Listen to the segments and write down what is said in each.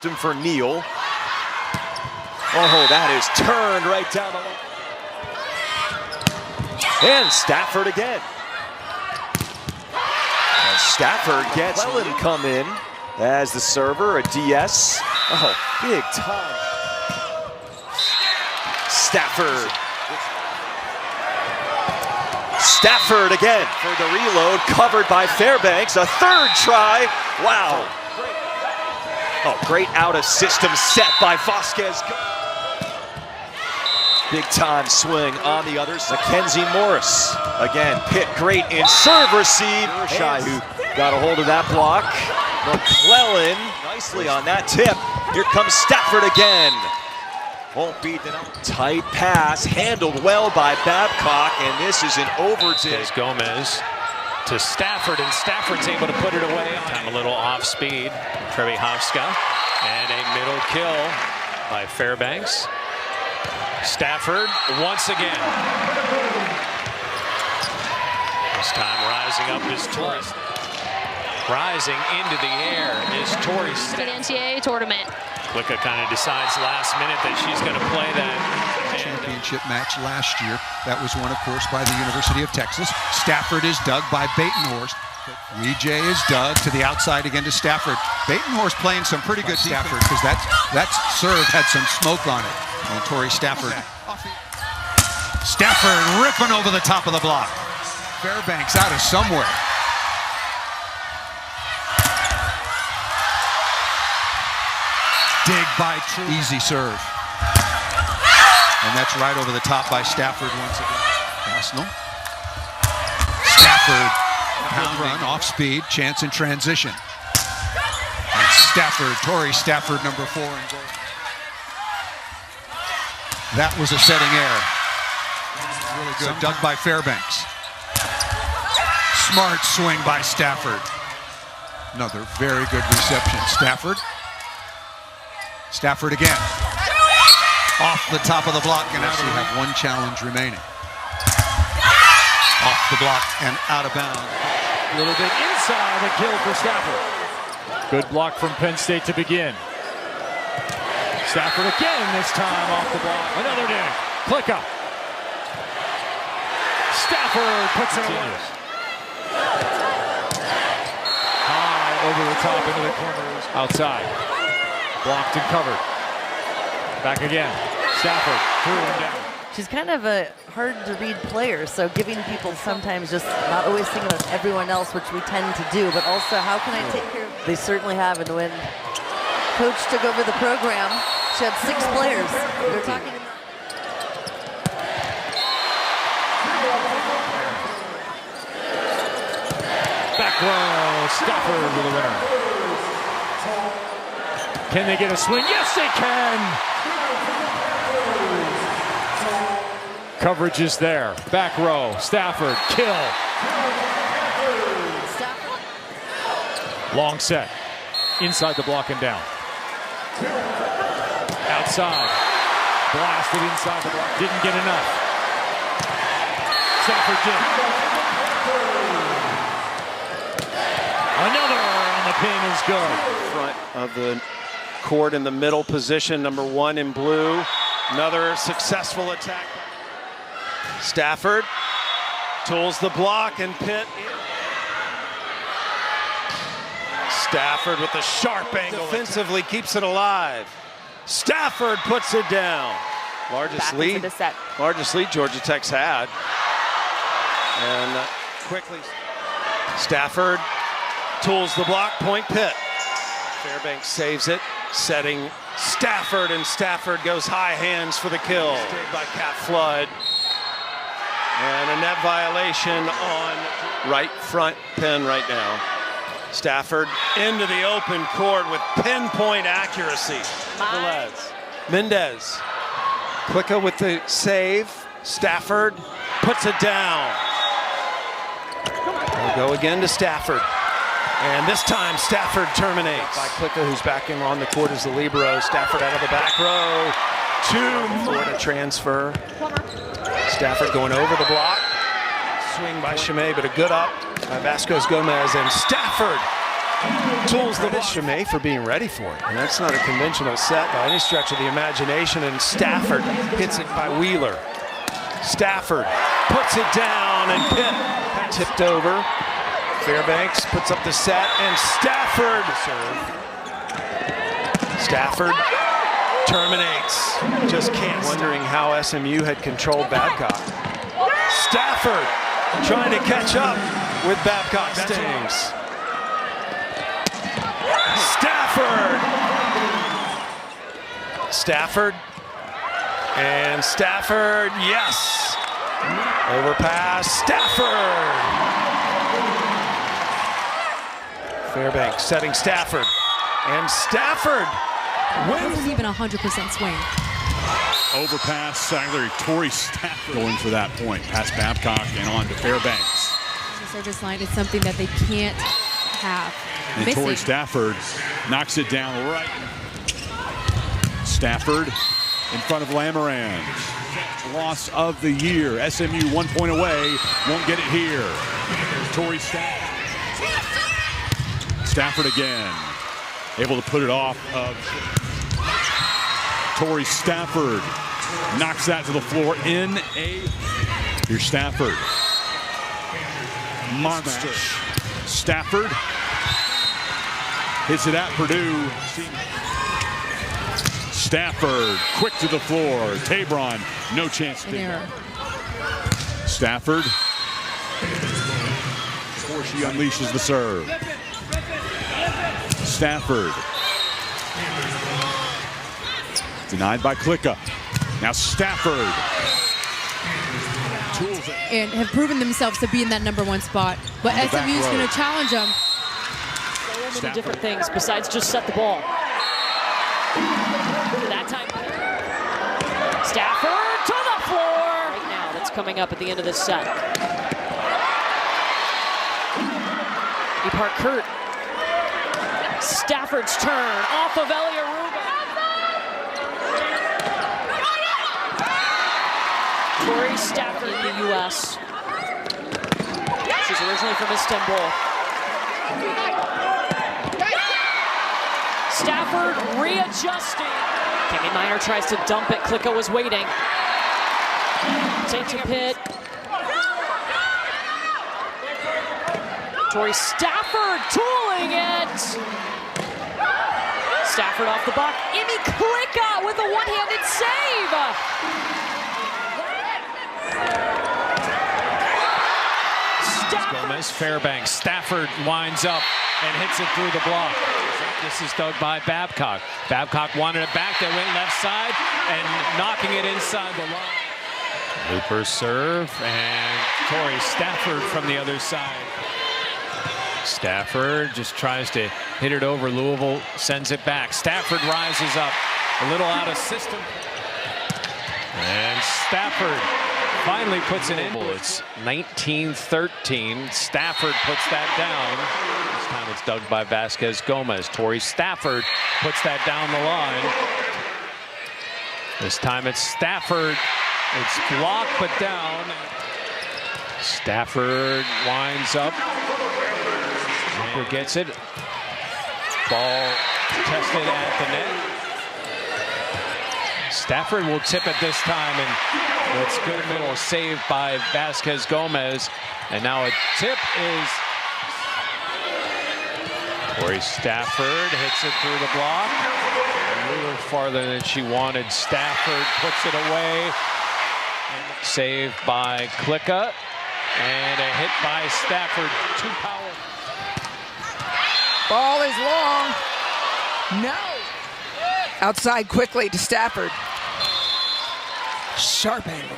For Neal. Oh, that is turned right down the line. And Stafford again. And Stafford gets Clellan come in as the server, a DS. Oh, big time. Stafford. Stafford again for the reload, covered by Fairbanks. A third try. Wow. Oh, great out-of-system set by Vasquez. Big-time swing on the others. Mackenzie Morris. Again, Pitt great in serve receive. Shy who got a hold of that block. McClellan nicely on that tip. Here comes Stafford again. Won't beat the number. Tight pass, handled well by Babcock, and this is an overtime. Gomez to Stafford, and Stafford's able to put it away. Time a little off speed. Trebihovska, and a middle kill by Fairbanks. Stafford once again. This time rising up is Torrey. Rising into the air is Torrey Stafford. NCAA tournament. Licka kind of decides last minute that she's going to play that championship match last year. That was won, of course, by the University of Texas. Stafford is dug by Batenhorst. J is dug to the outside again to Stafford. Batenhorst playing some pretty good Stafford because that serve had some smoke on it. And Torrey Stafford. Stafford ripping over the top of the block. Fairbanks out of somewhere. Dig by True. Easy serve. And that's right over the top by Stafford once again. Arsenal. Stafford. Pound run, off speed, chance in transition. And Stafford, Torrey Stafford, number 4 in goal. That was a setting error. Really good, dug by Fairbanks. Smart swing by Stafford. Another very good reception. Stafford. Stafford again. Off the top of the block, and now we have one challenge remaining. Off the block and out of bounds. A little bit inside, a kill for Stafford. Good block from Penn State to begin. Stafford again, this time off the block. Another dig. Click up. Stafford puts it away. High over the top into the corners. Outside. Blocked and covered. Back again. Stafford through and down. She's kind of a hard-to-read player, so giving people sometimes just not always thinking about everyone else, which we tend to do, but also how can I take care of... They certainly have, and when Coach took over the program, she had 6 players. They're talking about... Back row, Stafford with the winner. Can they get a swing? Yes, they can! Coverage is there. Back row. Stafford. Kill. Long set. Inside the block and down. Outside. Blasted inside the block. Didn't get enough. Stafford did. Another on the pin is good. Front of the court in the middle position. Number 1 in blue. Another successful attack. Stafford tools the block and Pitt. Stafford with a sharp angle. Defensively keeps it alive. Stafford puts it down. Largest lead Georgia Tech's had. And quickly, Stafford tools the block, point Pitt. Fairbanks saves it, setting Stafford, and Stafford goes high hands for the kill. By Cat Flood. And a net violation on right front pin right now. Stafford into the open court with pinpoint accuracy. Mendez. Quicker with the save. Stafford puts it down. We'll go again to Stafford. And this time Stafford terminates. By Klicka, who's back in on the court as the libero. Stafford out of the back row. 2 Florida transfer. Stafford going over the block. Swing by Chimay, but a good up by Vasquez Gomez, and Stafford Tools the Chimay for being ready for it. And that's not a conventional set by any stretch of the imagination. And Stafford hits it by Wheeler. Stafford puts it down, and Pitt tipped over. Fairbanks puts up the set, and Stafford Stafford terminates. Just can't. Wondering how SMU had controlled Babcock. Stafford trying to catch up with Babcock. Stings. Stafford. And Stafford, yes. Overpass, Stafford. Fairbanks setting Stafford. And Stafford wins. Wasn't even 100% swing. Overpass, Sagler, Torrey Stafford going for that point. Past Babcock and on to Fairbanks. The service line is something that they can't have. And Torrey Stafford knocks it down right. Stafford in front of Lamoran. Loss of the year. SMU 1 point away. Won't get it here. Torrey Stafford. Stafford again. Able to put it off of Torrey Stafford. Knocks that to the floor in a... Here's Stafford. Monster. Stafford. Hits it at Purdue. Stafford, quick to the floor. Tabron, no chance. Stafford. Before she unleashes the serve. Stafford. Denied by Klicka. Now Stafford. And have proven themselves to be in that #1 spot. But SMU is going to challenge them. So many different things besides just set the ball. That time, Stafford to the floor. Right now, that's coming up at the end of this set. Park Kurt. Stafford's turn off of Elia Rubin. Torrey Stafford in the U.S. She's originally from Istanbul. Stafford readjusting. Kimmy Minor tries to dump it. Klicka was waiting. Take to Pitt. Torrey Stafford tooling it. Stafford off the block. Amy Klicka with a one-handed save. Gomez, Fairbanks, Stafford winds up and hits it through the block. This is dug by Babcock. Babcock wanted it back. They went left side and knocking it inside the line. Looper serve and Torrey Stafford from the other side. Stafford just tries to hit it over. Louisville sends it back. Stafford rises up. A little out of system. And Stafford finally puts it in. It's 19-13. Stafford puts that down. This time it's dug by Vasquez Gomez. Torrey Stafford puts that down the line. This time it's Stafford. It's blocked but down. Stafford winds up. Walker gets it. Ball tested at the net. Stafford will tip it this time, and it's good middle saved by Vasquez Gomez. And now a tip is Torrey Stafford hits it through the block. A little farther than she wanted. Stafford puts it away. Saved by Klicka. And a hit by Stafford. Too powerful. Ball is long. No. Outside quickly to Stafford. Sharp angle.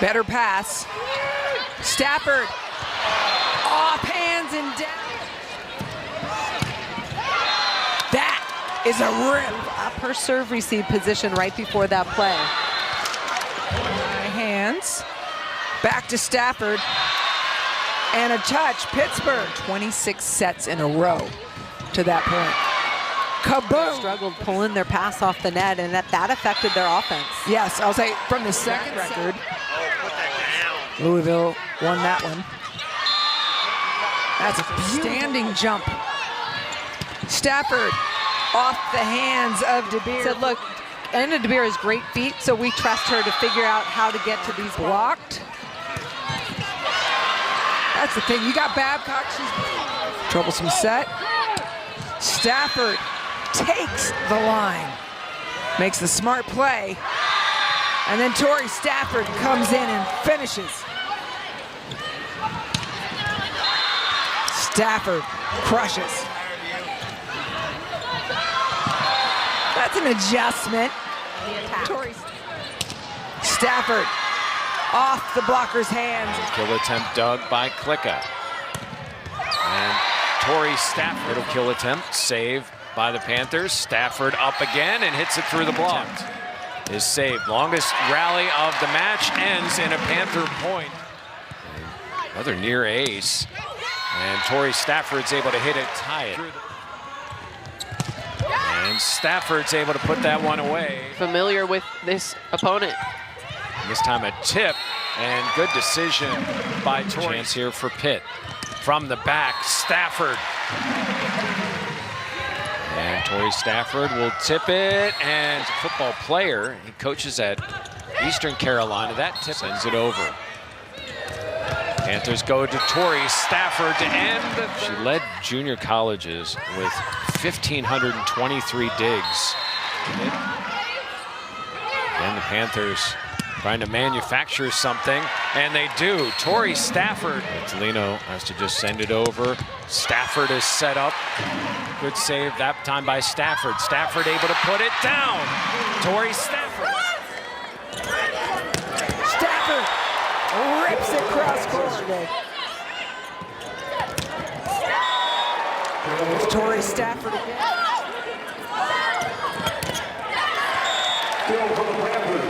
Better pass. Stafford. Off hands and down. That is a rip. Up her serve receive position right before that play. Hands. Back to Stafford. And a touch. Pittsburgh. 26 sets in a row to that point. Kaboom! Struggled pulling their pass off the net, and that affected their offense. Yes, I'll say from the second record, Louisville won that one. That's a standing jump Stafford off the hands of DeBeer. Said, look, Anna DeBeer has great feet, so we trust her to figure out how to get to these blocked. That's the thing. You got Babcock. She's troublesome set. Stafford takes the line, makes the smart play, and then Torrey Stafford comes in and finishes. Stafford crushes. That's an adjustment. Torrey Stafford off the blocker's hands. Kill attempt dug by Klicka. And Torrey Stafford, middle kill attempt, save by the Panthers. Stafford up again and hits it through the block. Is saved. Longest rally of the match ends in a Panther point. Another near ace. And Torrey Stafford's able to hit it, tie it. And Stafford's able to put that one away. Familiar with this opponent. And this time a tip, and good decision by Torrey. Chance here for Pitt. From the back, Stafford. And Torrey Stafford will tip it, and a football player. He coaches at Eastern Carolina. That tip sends it over. Panthers go to Torrey Stafford to end. She led junior colleges with 1,523 digs. And the Panthers trying to manufacture something, and they do. Torrey Stafford. Toledo has to just send it over. Stafford is set up. Good save that time by Stafford. Stafford able to put it down. Torrey Stafford. Stafford rips it cross court. Torrey Stafford again.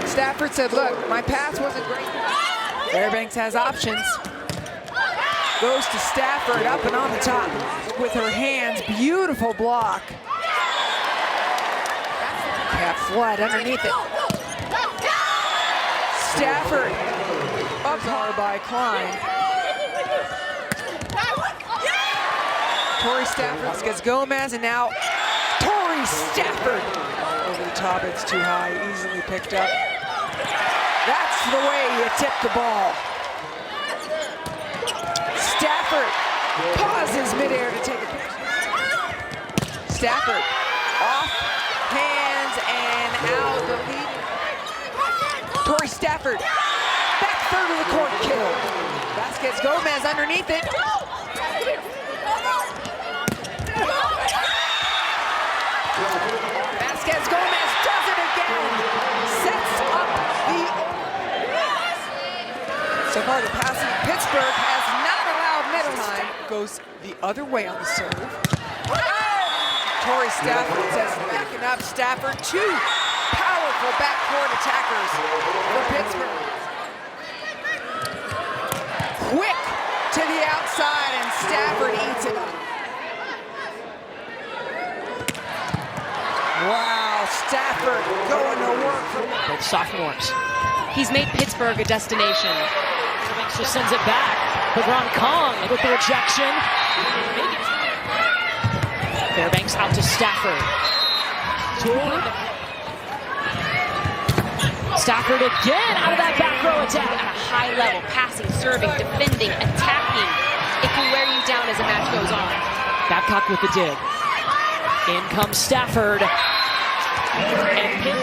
Stafford said, look, my pass wasn't great. Fairbanks has options. Goes to Stafford up and on the top with her hands. Beautiful block. Cap flat underneath it. Stafford up hard by Klein. Torrey Stafford gets Gomez, and now Torrey Stafford. Over the top, it's too high, easily picked up. That's the way you tip the ball. Stafford pauses midair to take a picture. Stafford off, hands, and out the lead. Torrey Stafford back third of the court, kill. Vasquez Gomez underneath it. Vasquez Gomez does it again. Sets up the. So far, the passing of Pittsburgh has not allowed middle time. Goes the other way on the serve. Torrey Stafford says, backing up Stafford. Two powerful backcourt attackers for Pittsburgh. Quick to the outside, and Stafford eats it up. Wow, Stafford going to work for both sophomores. He's made Pittsburgh a destination. Fairbanks just sends it back. LeBron Kong with the rejection. Fairbanks out to Stafford. Stafford again out of that back row attack. At a high level, passing, serving, defending, attacking. It can wear you down as the match goes on. Babcock with the dig. In comes Stafford. And Pitt.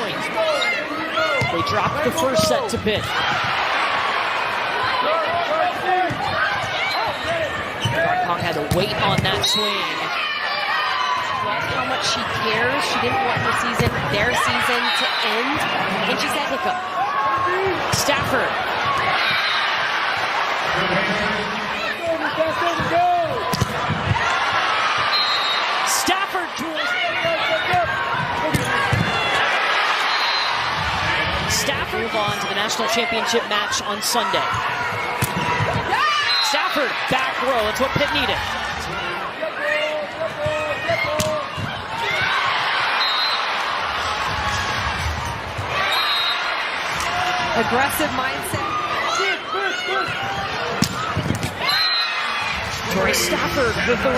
They dropped the first set to Pitt. Kong had to wait on that swing. How much she cares. She didn't want their season to end. And she said hiccup. Stafford. Stafford tools. Stafford move on to the national championship match on Sunday. Stafford, back row. That's what Pitt needed. Aggressive mindset. Torrey Stafford with the